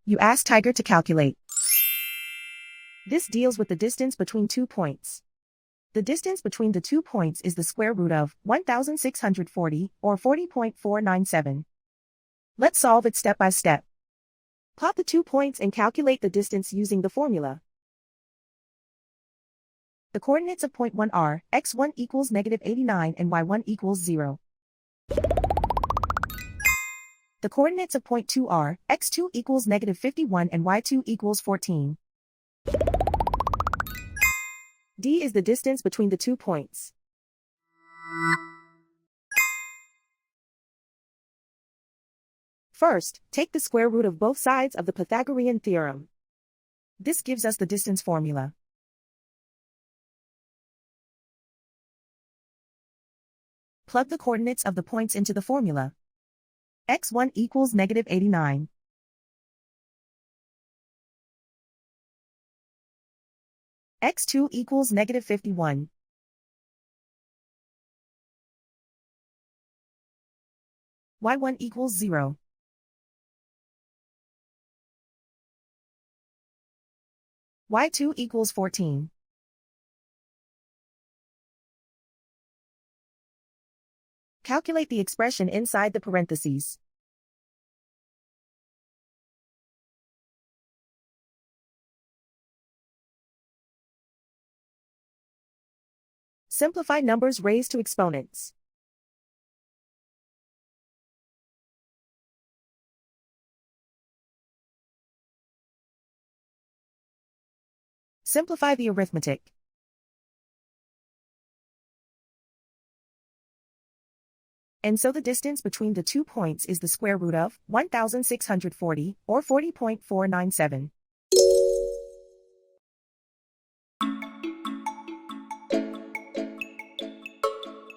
You ask Tiger to calculate. This deals with the distance between 2 points. The distance between the 2 points is the square root of 1640, or 40.497. Let's solve it step by step. Plot the 2 points and calculate the distance using the formula. The coordinates of point 1 are, x1 equals -89 and y1 equals 0. The coordinates of point 2 are, x2 equals -51 and y2 equals 14. D is the distance between the 2 points. First, take the square root of both sides of the Pythagorean theorem. This gives us the distance formula. Plug the coordinates of the points into the formula. x1 equals -89. x2 equals -51. y1 equals 0. y2 equals 14. Calculate the expression inside the parentheses. Simplify numbers raised to exponents. Simplify the arithmetic. And so the distance between the 2 points is the square root of 1640, or 40.497.